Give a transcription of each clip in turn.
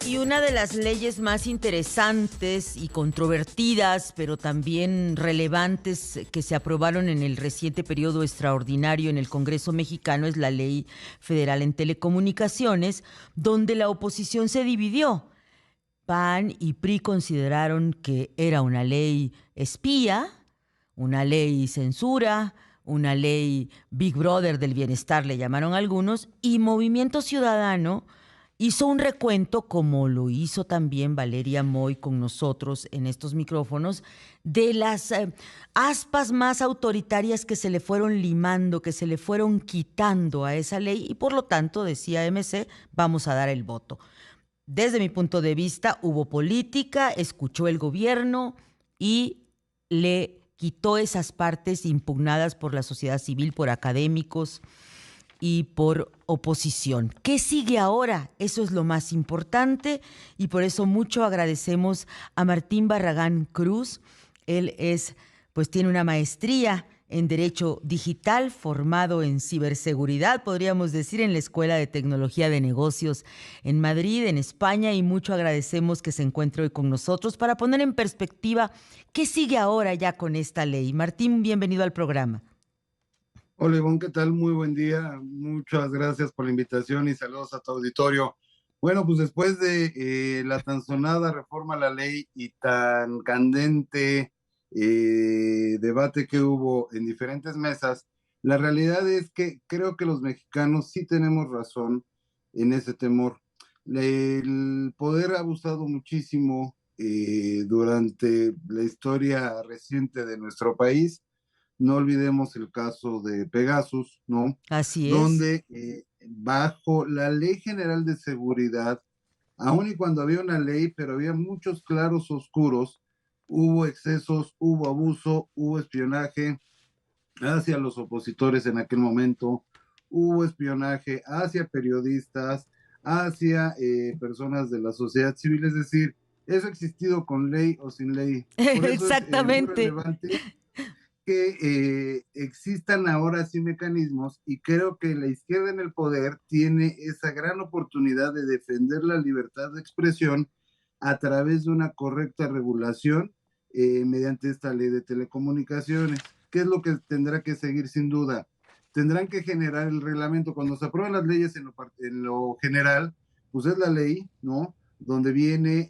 Y una de las leyes más interesantes y controvertidas, pero también relevantes que se aprobaron en el reciente periodo extraordinario en el Congreso mexicano es la Ley Federal en Telecomunicaciones, donde la oposición se dividió. PAN y PRI consideraron que era una ley espía, una ley censura, una ley Big Brother del bienestar, le llamaron algunos, y Movimiento Ciudadano hizo un recuento, como lo hizo también Valeria Moy con nosotros en estos micrófonos, de las aspas más autoritarias que se le fueron limando, que se le fueron quitando a esa ley y por lo tanto, decía MC, vamos a dar el voto. Desde mi punto de vista, hubo política, escuchó el gobierno y le quitó esas partes impugnadas por la sociedad civil, por académicos y por oposición. ¿Qué sigue ahora? Eso es lo más importante y por eso mucho agradecemos a Martín Barragán Cruz. Él tiene una maestría en Derecho Digital, formado en ciberseguridad, podríamos decir, en la Escuela de Tecnología de Negocios en Madrid, en España, y mucho agradecemos que se encuentre hoy con nosotros para poner en perspectiva qué sigue ahora ya con esta ley. Martín, bienvenido al programa. Hola Ivonne, ¿qué tal? Muy buen día. Muchas gracias por la invitación y saludos a tu auditorio. Bueno, pues después de la tan sonada reforma a la ley y tan candente debate que hubo en diferentes mesas, la realidad es que creo que los mexicanos sí tenemos razón en ese temor. El poder ha abusado muchísimo durante la historia reciente de nuestro país. No olvidemos el caso de Pegasus, ¿no? Así es. Donde bajo la Ley General de Seguridad, aun y cuando había una ley, pero había muchos claros oscuros, hubo excesos, hubo abuso, hubo espionaje hacia los opositores en aquel momento, hubo espionaje hacia periodistas, hacia personas de la sociedad civil, es decir, eso ha existido con ley o sin ley. Por eso es muy Exactamente. relevante que existan ahora sí mecanismos y creo que la izquierda en el poder tiene esa gran oportunidad de defender la libertad de expresión a través de una correcta regulación mediante esta ley de telecomunicaciones. ¿Qué es lo que tendrá que seguir sin duda? Tendrán que generar el reglamento. Cuando se aprueban las leyes en lo general, pues es la ley, ¿no? Donde viene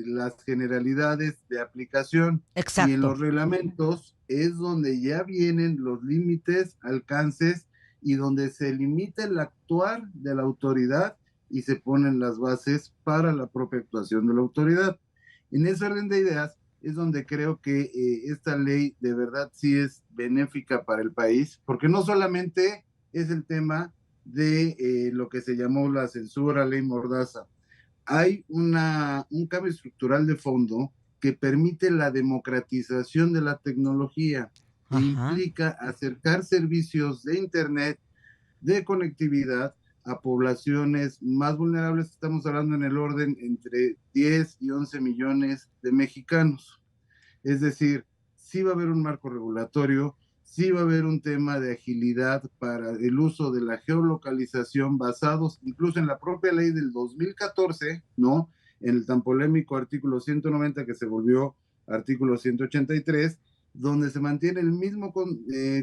las generalidades de aplicación y en Exacto. los reglamentos es donde ya vienen los límites, alcances y donde se limita el actuar de la autoridad y se ponen las bases para la propia actuación de la autoridad. En ese orden de ideas es donde creo que esta ley de verdad sí es benéfica para el país, porque no solamente es el tema de lo que se llamó la censura, ley Mordaza. Hay un cambio estructural de fondo que permite la democratización de la tecnología e Ajá. implica acercar servicios de Internet, de conectividad a poblaciones más vulnerables. Estamos hablando en el orden entre 10 y 11 millones de mexicanos. Es decir, sí va a haber un marco regulatorio, sí va a haber un tema de agilidad para el uso de la geolocalización basados incluso en la propia ley del 2014, ¿no? En el tan polémico artículo 190 que se volvió artículo 183, donde se mantiene el mismo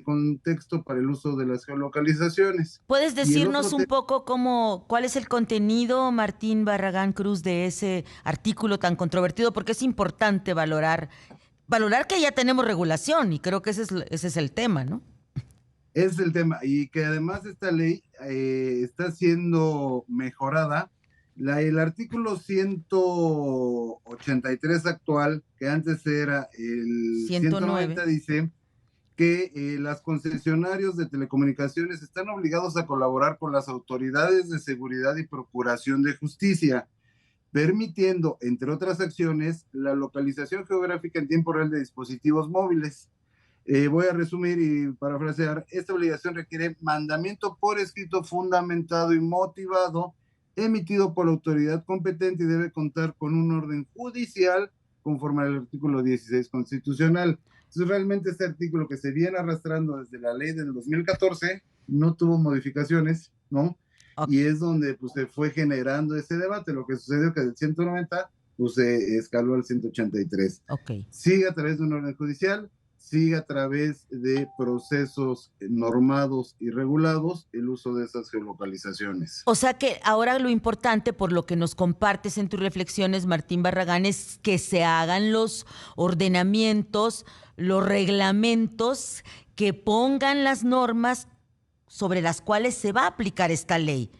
contexto para el uso de las geolocalizaciones. ¿Puedes Y el decirnos otro un tema poco cuál es el contenido, Martín Barragán Cruz, de ese artículo tan controvertido? Porque es importante valorar que ya tenemos regulación y creo que ese es el tema, ¿no? es el tema, y que además esta ley está siendo mejorada. El artículo 183 actual, que antes era el 109. 190, dice que las concesionarios de telecomunicaciones están obligados a colaborar con las autoridades de seguridad y procuración de justicia, permitiendo, entre otras acciones, la localización geográfica en tiempo real de dispositivos móviles. Voy a resumir y parafrasear. Esta obligación requiere mandamiento por escrito fundamentado y motivado, emitido por la autoridad competente y debe contar con un orden judicial conforme al artículo 16 constitucional. Entonces, realmente este artículo que se viene arrastrando desde la ley del 2014 no tuvo modificaciones, ¿no? Ok. y es donde pues se fue generando ese debate. Lo que sucedió que del 190 pues se escaló al 183. Ok. Sigue a través de un orden judicial, sigue a través de procesos normados y regulados el uso de esas geolocalizaciones. O sea que ahora lo importante, por lo que nos compartes en tus reflexiones, Martín Barragán, es que se hagan los ordenamientos, los reglamentos que pongan las normas sobre las cuales se va a aplicar esta ley.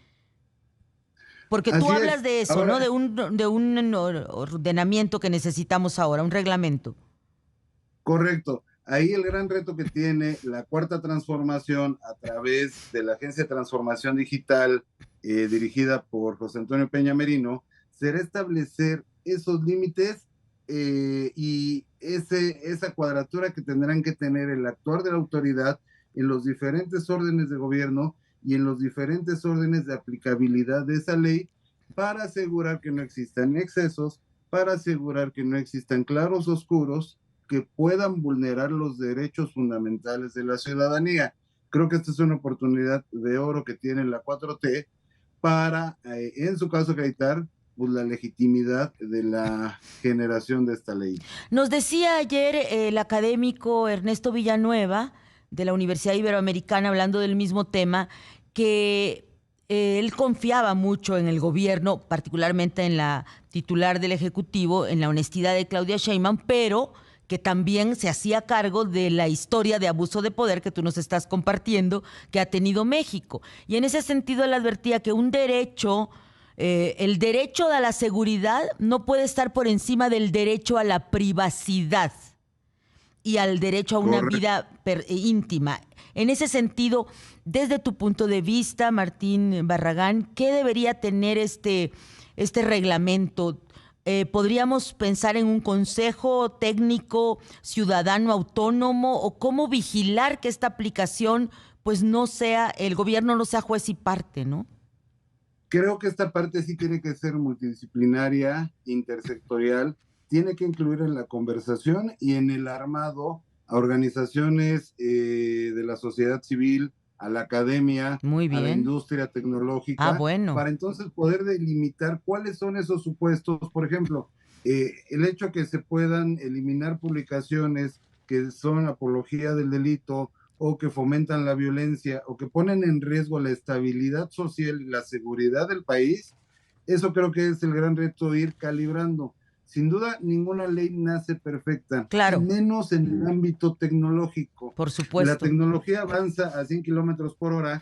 Porque tú Así hablas es. de eso, ¿no? Ahora, De un ordenamiento que necesitamos ahora, un reglamento. correcto. Ahí el gran reto que tiene la cuarta transformación a través de la Agencia de Transformación Digital dirigida por José Antonio Peña Merino será establecer esos límites y esa cuadratura que tendrán que tener el actuar de la autoridad en los diferentes órdenes de gobierno y en los diferentes órdenes de aplicabilidad de esa ley para asegurar que no existan excesos, para asegurar que no existan claros oscuros que puedan vulnerar los derechos fundamentales de la ciudadanía. Creo que esta es una oportunidad de oro que tiene la 4T para, en su caso, acreditar pues, la legitimidad de la generación de esta ley. Nos decía ayer el académico Ernesto Villanueva de la Universidad Iberoamericana, hablando del mismo tema, que él confiaba mucho en el gobierno, particularmente en la titular del Ejecutivo, en la honestidad de Claudia Sheinbaum, pero que también se hacía cargo de la historia de abuso de poder que tú nos estás compartiendo que ha tenido México. Y en ese sentido él advertía que un derecho, el derecho a la seguridad no puede estar por encima del derecho a la privacidad y al derecho a una Correcto. vida íntima. En ese sentido, desde tu punto de vista, Martín Barragán, ¿qué debería tener este reglamento? ¿Podríamos pensar en un consejo técnico ciudadano autónomo o cómo vigilar que esta aplicación pues no sea, el gobierno no sea juez y parte, ¿no? Creo que esta parte sí tiene que ser multidisciplinaria, intersectorial, tiene que incluir en la conversación y en el armado a organizaciones de la sociedad civil, a la academia, Muy a la bien. industria Ah, tecnológica, bueno. para entonces poder delimitar cuáles son esos supuestos. Por ejemplo, el hecho que se puedan eliminar publicaciones que son apología del delito o que fomentan la violencia o que ponen en riesgo la estabilidad social y la seguridad del país, eso creo que es el gran reto, ir calibrando. Sin duda, ninguna ley nace perfecta, y Claro, menos en el ámbito tecnológico. por La supuesto. tecnología avanza a 100 kilómetros por hora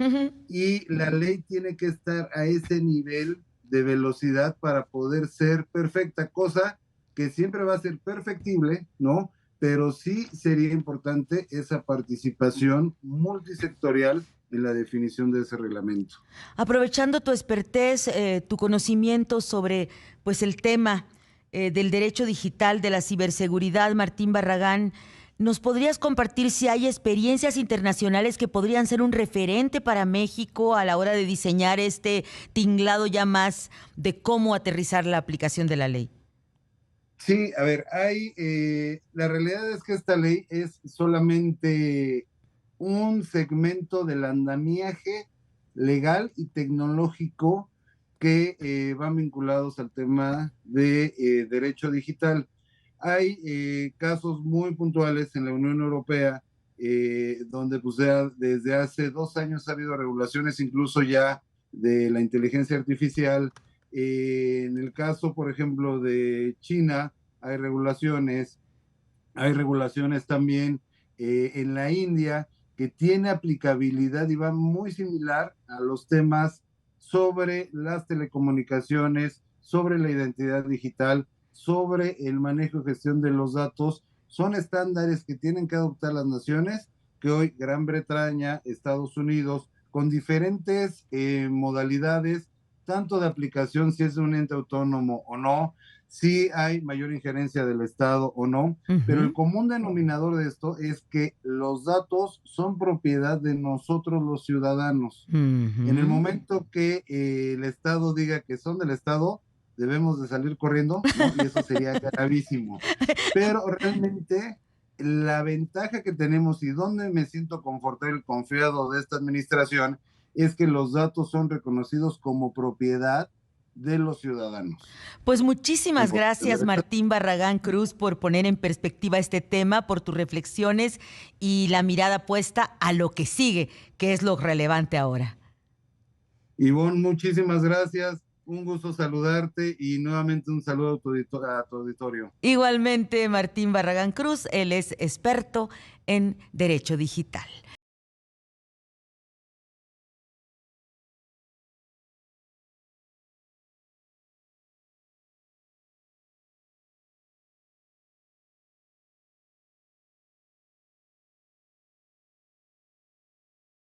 y la ley tiene que estar a ese nivel de velocidad para poder ser perfecta, cosa que siempre va a ser perfectible, ¿no? Pero sí sería importante esa participación multisectorial en la definición de ese reglamento. Aprovechando tu expertez, tu conocimiento sobre pues el tema del derecho digital, de la ciberseguridad, Martín Barragán, ¿nos podrías compartir si hay experiencias internacionales que podrían ser un referente para México a la hora de diseñar este tinglado ya más de cómo aterrizar la aplicación de la ley? Sí, a ver, la realidad es que esta ley es solamente un segmento del andamiaje legal y tecnológico que van vinculados al tema de derecho digital. Hay casos muy puntuales en la Unión Europea donde pues, desde hace 2 años ha habido regulaciones incluso ya de la inteligencia artificial. En el caso, por ejemplo, de China, hay regulaciones también en la India que tiene aplicabilidad y va muy similar a los temas sobre las telecomunicaciones, sobre la identidad digital, sobre el manejo y gestión de los datos. Son estándares que tienen que adoptar las naciones, que hoy Gran Bretaña, Estados Unidos, con diferentes modalidades, tanto de aplicación, si es un ente autónomo o no, si hay mayor injerencia del Estado o no, pero el Ujú. común denominador de esto es que los datos son propiedad de nosotros los ciudadanos. En el Ujú. momento que el Estado diga que son del Estado, debemos de salir corriendo, ¿no? Y eso sería gravísimo. Pero realmente la ventaja que tenemos y donde me siento confortable y confiado de esta administración es que los datos son reconocidos como propiedad de los ciudadanos. Pues muchísimas gracias, Martín Barragán Cruz, por poner en perspectiva este tema, por tus reflexiones y la mirada puesta a lo que sigue, que es lo relevante ahora. Ivonne, muchísimas gracias. Un gusto saludarte y nuevamente un saludo a tu auditorio. Igualmente, Martín Barragán Cruz, él es experto en Derecho Digital.